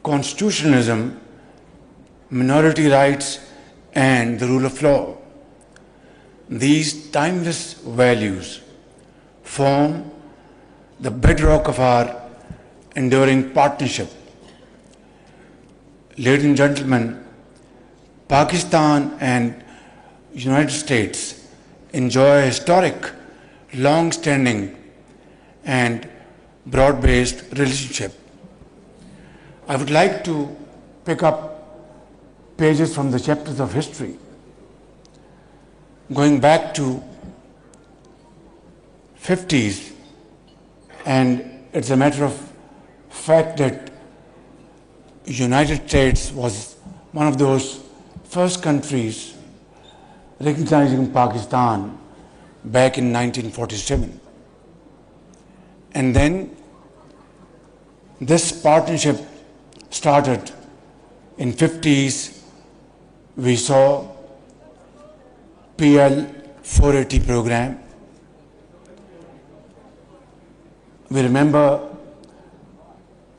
constitutionalism, minority rights, and the rule of law. These timeless values form the bedrock of our enduring partnership. Ladies and gentlemen, Pakistan and United States enjoy a historic, long-standing, and broad-based relationship. I would like to pick up pages from the chapters of history, going back to 50s, and it's a matter of fact that United States was one of those first countries recognizing Pakistan back in 1947. And then this partnership started in 50s. We saw PL 480 program. We remember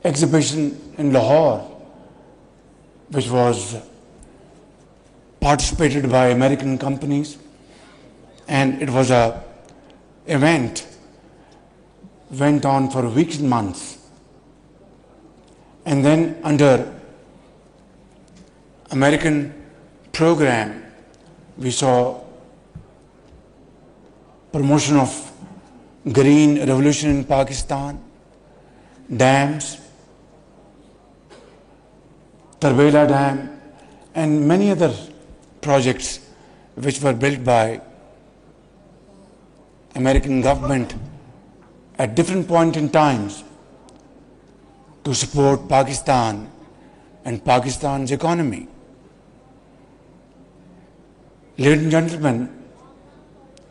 exhibition in Lahore, which was participated by American companies, and it was a event went on for weeks and months. And then under American program, we saw promotion of green revolution in Pakistan, dams, Tarbela Dam, and many other projects which were built by American government at different points in times to support Pakistan and Pakistan's economy. Ladies and gentlemen,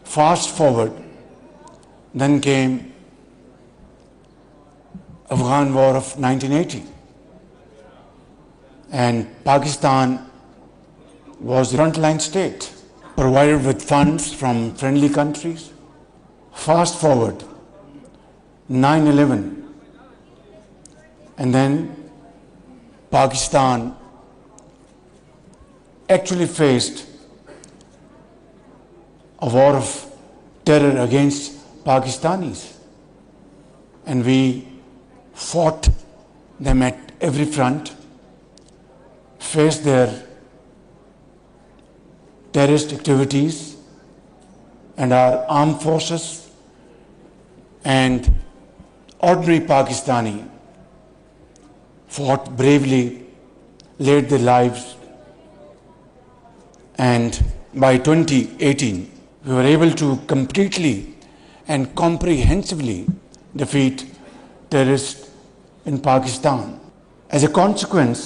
fast forward, then came Afghan War of 1980, and Pakistan was the frontline state, provided with funds from friendly countries. Fast forward, 9/11, and then Pakistan actually faced a war of terror against Pakistanis, and we fought them at every front, faced their terrorist activities, and our armed forces and ordinary Pakistani fought bravely, laid their lives, and by 2018 we were able to completely and comprehensively defeat terrorists in Pakistan. As a consequence,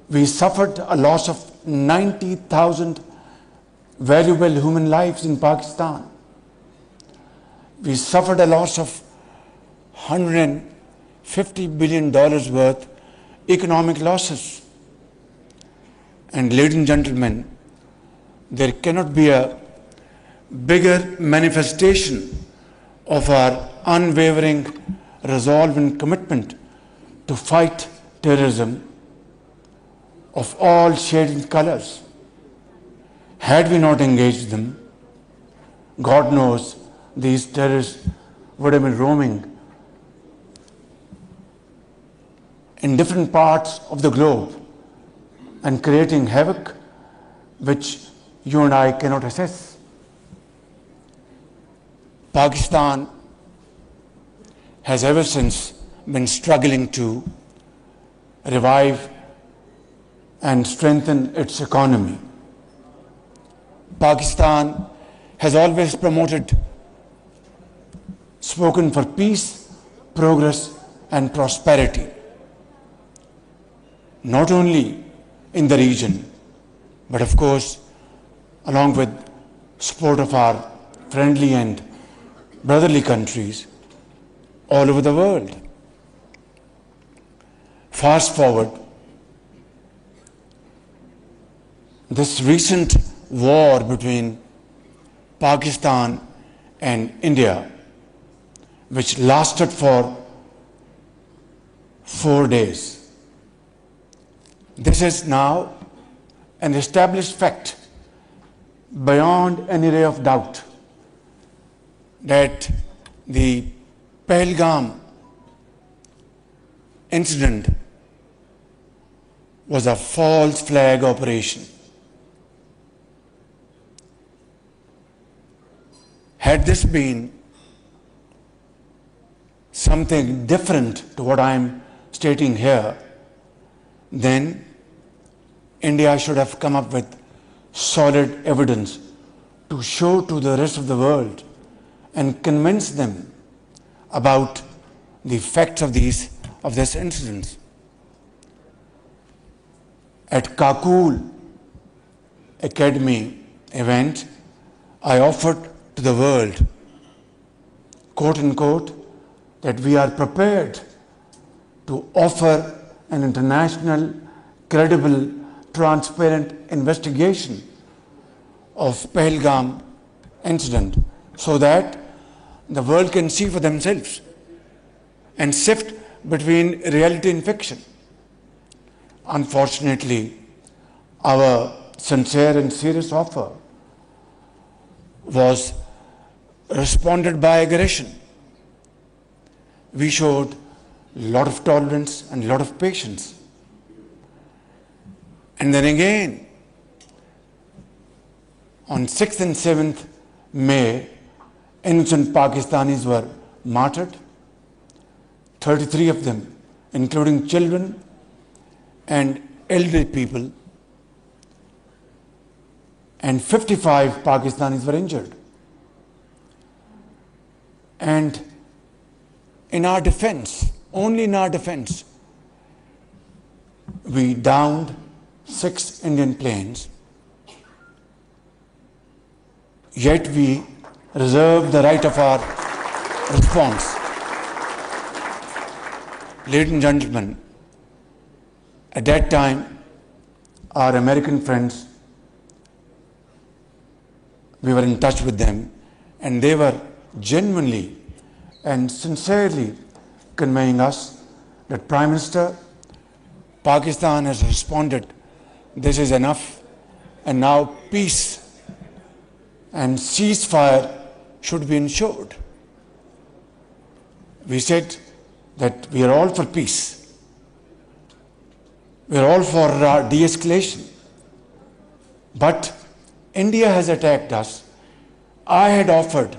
we suffered a loss of 90,000 valuable human lives in Pakistan. We suffered a loss of $150 billion worth economic losses. And ladies and gentlemen, there cannot be a bigger manifestation of our unwavering resolve and commitment to fight terrorism of all shades and colors. Had we not engaged them, God knows these terrorists would have been roaming in different parts of the globe and creating havoc which you and I cannot assess. Pakistan has ever since been struggling to revive and strengthen its economy. Pakistan has always spoken for peace, progress, and prosperity, not only in the region, but of course, along with support of our friendly and brotherly countries all over the world. Fast forward, this recent war between Pakistan and India, which lasted for 4 days, This is now an established fact beyond any ray of doubt that the Pahalgam incident was a false flag operation. Had this been something different to what I am stating here, then India should have come up with solid evidence to show to the rest of the world and convince them about the facts of this incident. At Kakul Academy event, I offered to the world, quote unquote, that we are prepared to offer an international, credible, transparent investigation of Pahalgam incident so that the world can see for themselves and sift between reality and fiction. Unfortunately, our sincere and serious offer was responded by aggression. We showed a lot of tolerance and a lot of patience. And then again, on 6th and 7th May, innocent Pakistanis were martyred, 33 of them, including children and elderly people, and 55 Pakistanis were injured. And in our defense, only in our defense, we downed 6 Indian planes, yet we reserved the right of our response. Ladies and gentlemen, at that time, our American friends, we were in touch with them, and they were genuinely and sincerely conveying us that Prime Minister, Pakistan has responded, this is enough, and now peace and ceasefire should be ensured. We said that we are all for peace. We are all for de-escalation. But India has attacked us. I had offered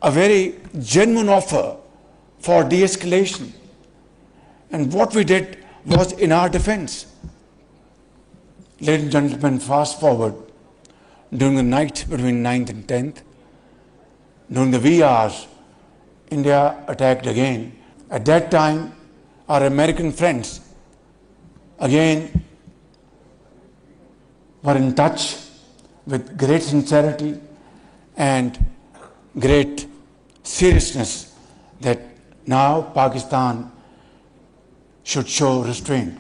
a very genuine offer for de-escalation. And what we did was in our defense. Ladies and gentlemen, fast forward, during the night between 9th and 10th, during the wee hours, India attacked again. At that time, our American friends again were in touch with great sincerity and great seriousness that now Pakistan should show restraint.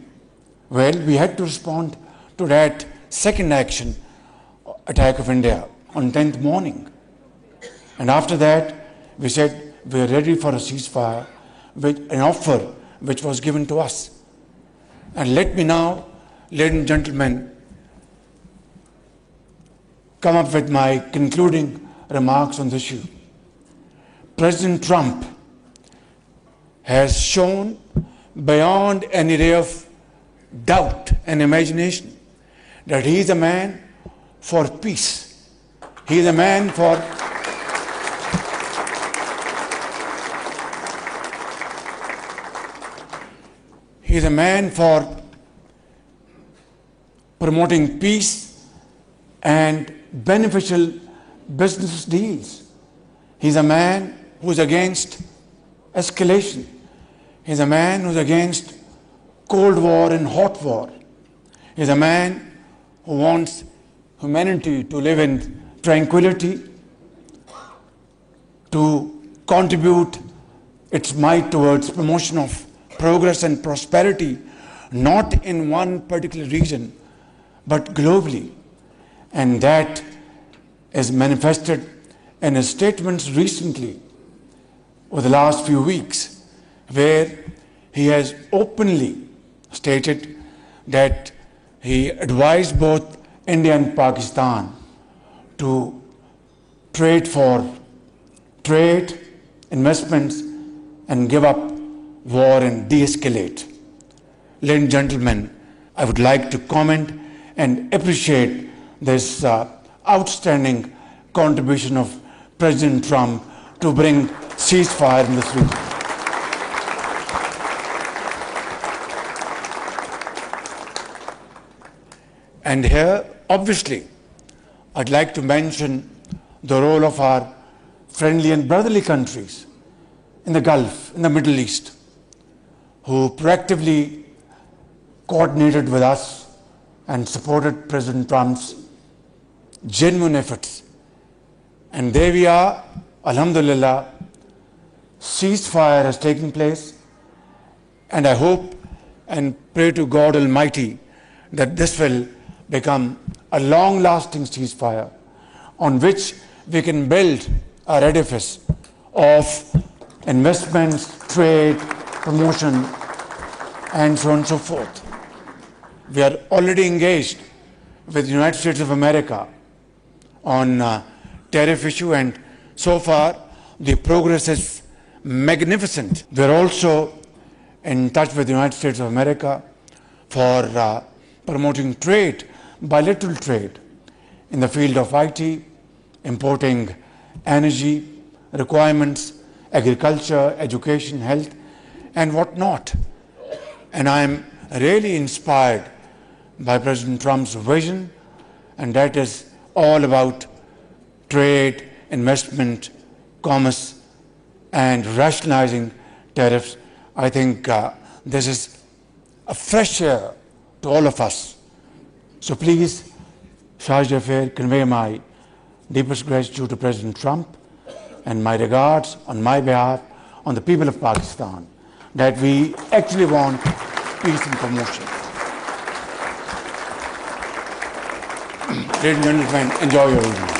Well, we had to respond to that second attack of India on 10th morning. And after that, we said we are ready for a ceasefire, with an offer which was given to us. And let me now, ladies and gentlemen, come up with my concluding remarks on this issue. President Trump has shown beyond any ray of doubt and imagination that he is a man for peace. He is a man for promoting peace and beneficial business deals. He's a man who's against escalation. He's a man who's against Cold War and hot war. He's a man who wants humanity to live in tranquility, to contribute its might towards promotion of progress and prosperity, not in one particular region, but globally. And that is manifested in his statements recently, over the last few weeks, where he has openly stated that he advised both India and Pakistan to trade for trade, investments, and give up war and de-escalate. Ladies and gentlemen, I would like to comment and appreciate this outstanding contribution of President Trump to bring ceasefire in this region. And here, obviously, I'd like to mention the role of our friendly and brotherly countries in the Gulf, in the Middle East, who proactively coordinated with us and supported President Trump's genuine efforts. And there we are, alhamdulillah, ceasefire has taken place, and I hope and pray to God Almighty that this will become a long-lasting ceasefire on which we can build our edifice of investments, trade, promotion, and so on and so forth. We are already engaged with the United States of America on tariff issue, and so far the progress is magnificent. We are also in touch with the United States of America for promoting trade, bilateral trade in the field of IT, importing energy requirements, agriculture, education, health, and whatnot. And I am really inspired by President Trump's vision, and that is all about trade, investment, commerce, and rationalizing tariffs. I think this is a fresh air to all of us. So please, Charge d'Affaires, convey my deepest gratitude to President Trump and my regards on my behalf, on the people of Pakistan, that we actually want peace and promotion. Ladies and gentlemen, enjoy your evening.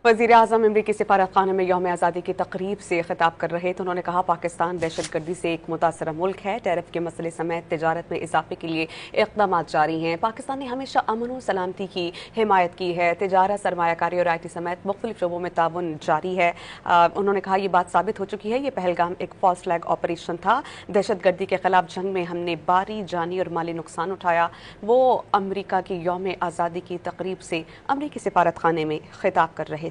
वजीर आज़म अमरीकी सफारतखाने में यौम आज़ादी की तकरीब से खिताब कर रहे थे। उन्होंने कहा पाकिस्तान दहशतगर्दी से एक मुतासरा मुल्क है। टैरिफ के मसले समेत तिजारत में इजाफे के लिए इक़दाम जारी हैं। पाकिस्तान ने हमेशा अमन और सलामती की हिमायत की है। तिजारत, सरमायाकारी और IT समेत मुख्तलिफ शोबों में ताउन जारी है। उन्होंने कहा यह बात साबित हो चुकी है। ये पहलगाम एक फॉल्स फ्लैग ऑपरेशन था। दहशतगर्दी के खिलाफ जंग में हमने भारी जानी और माली नुकसान उठाया। वो अमरीका की यौम आज़ादी की तकरीब से अमरीकी सफारतखाने में खिताब कर रहे थे।